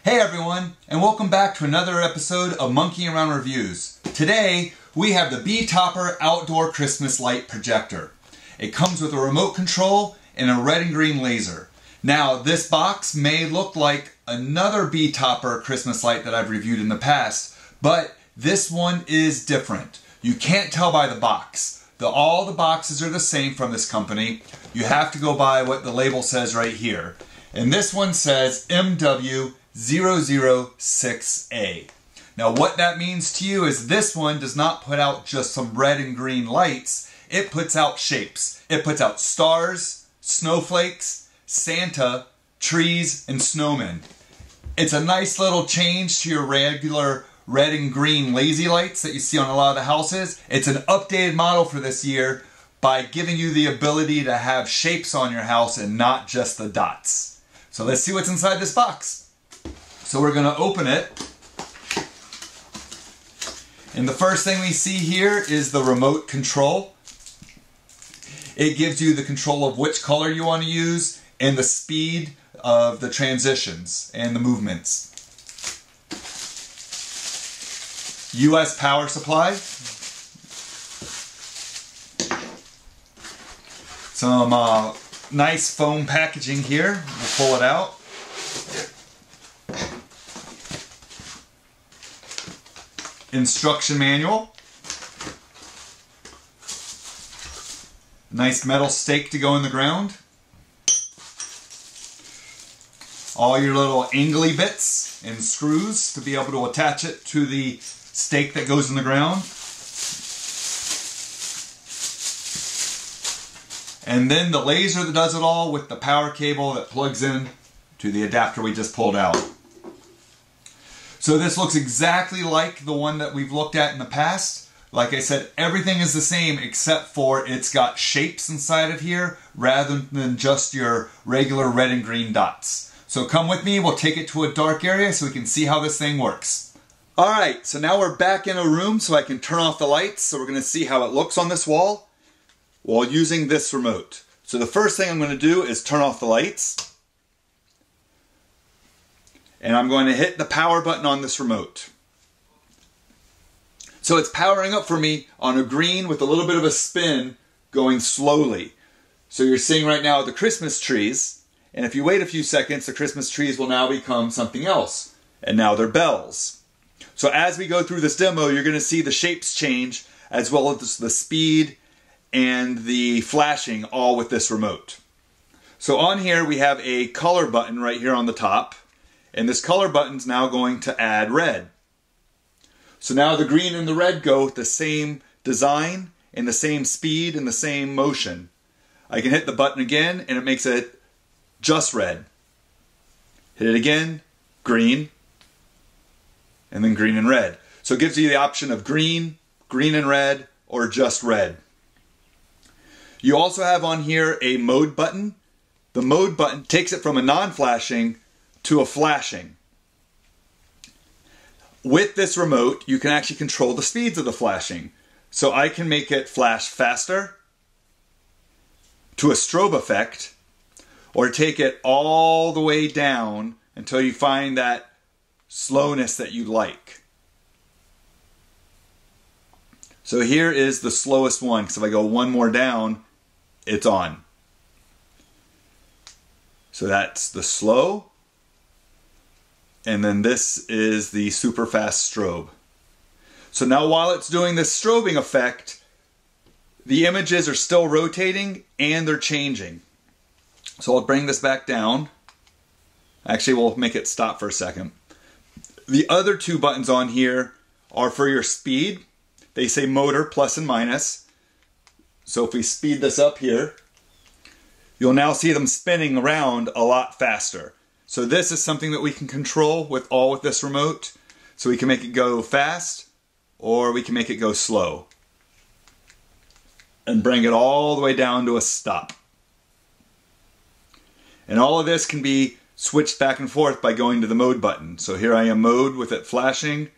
Hey everyone, and welcome back to another episode of Monkeying Around Reviews. Today, we have the Betopper Outdoor Christmas Light Projector. It comes with a remote control and a red and green laser. Now, this box may look like another Betopper Christmas light that I've reviewed in the past, but this one is different. You can't tell by the box. All the boxes are the same from this company. You have to go by what the label says right here. And this one says MW006A. Now what that means to you is this one does not put out just some red and green lights. It puts out shapes. It puts out stars, snowflakes, Santa, trees, and snowmen. It's a nice little change to your regular red and green lazy lights that you see on a lot of the houses. It's an updated model for this year by giving you the ability to have shapes on your house and not just the dots. So let's see what's inside this box. So we're going to open it. And the first thing we see here is the remote control. It gives you the control of which color you want to use and the speed of the transitions and the movements. US power supply. Some nice foam packaging here. We'll pull it out. Instruction manual. Nice metal stake to go in the ground. All your little angly bits and screws to be able to attach it to the stake that goes in the ground. And then the laser that does it all with the power cable that plugs in to the adapter we just pulled out. So this looks exactly like the one that we've looked at in the past. Like I said, everything is the same except for it's got shapes inside of here rather than just your regular red and green dots. So come with me, we'll take it to a dark area so we can see how this thing works. Alright, so now we're back in a room so I can turn off the lights. So we're going to see how it looks on this wall while using this remote. So the first thing I'm going to do is turn off the lights. And I'm going to hit the power button on this remote. So it's powering up for me on a green with a little bit of a spin going slowly. So you're seeing right now the Christmas trees. And if you wait a few seconds, the Christmas trees will now become something else. And now they're bells. So as we go through this demo, you're going to see the shapes change as well as the speed and the flashing all with this remote. So on here we have a color button right here on the top. And this color button's now going to add red. So now the green and the red go with the same design and the same speed and the same motion. I can hit the button again and it makes it just red. Hit it again, green, and then green and red. So it gives you the option of green, green and red, or just red. You also have on here a mode button. The mode button takes it from a non-flashing to a flashing. With this remote, you can actually control the speeds of the flashing. So I can make it flash faster, to a strobe effect, or take it all the way down until you find that slowness that you like. So here is the slowest one, because if I go one more down, it's on. So that's the slow. And then this is the super fast strobe. So now while it's doing this strobing effect, the images are still rotating and they're changing. So I'll bring this back down. Actually, we'll make it stop for a second. The other two buttons on here are for your speed. They say motor plus and minus. So if we speed this up here, you'll now see them spinning around a lot faster. So this is something that we can control with this remote. So we can make it go fast or we can make it go slow. And bring it all the way down to a stop. And all of this can be switched back and forth by going to the mode button. So here I am mode with it flashing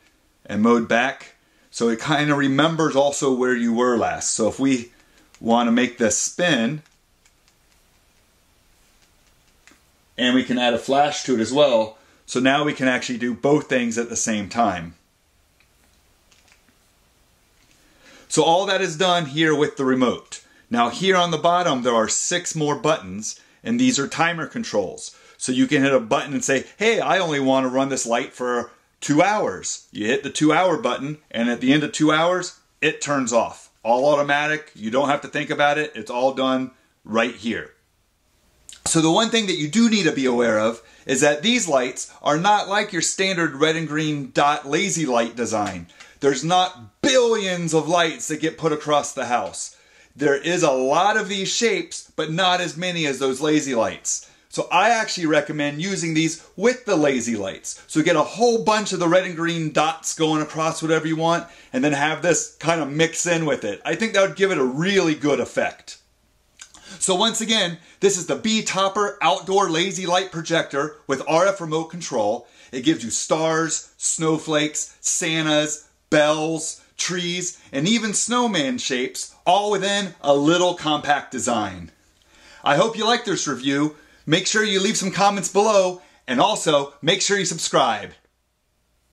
and mode back. So it kind of remembers also where you were last. So if we want to make this spin, and we can add a flash to it as well. So now we can actually do both things at the same time. So all that is done here with the remote. Now here on the bottom there are 6 more buttons, and these are timer controls. So you can hit a button and say, hey, I only want to run this light for 2 hours. You hit the 2-hour button, and at the end of 2 hours, it turns off. All automatic, you don't have to think about it, it's all done right here. So the one thing that you do need to be aware of is that these lights are not like your standard red and green dot lazy light design. There's not billions of lights that get put across the house. There is a lot of these shapes, but not as many as those lazy lights. So I actually recommend using these with the lazy lights. So get a whole bunch of the red and green dots going across whatever you want, and then have this kind of mix in with it. I think that would give it a really good effect. So once again, this is the Betopper Outdoor Lazy Light Projector with RF remote control. It gives you stars, snowflakes, Santas, bells, trees, and even snowman shapes, all within a little compact design. I hope you liked this review. Make sure you leave some comments below, and also make sure you subscribe.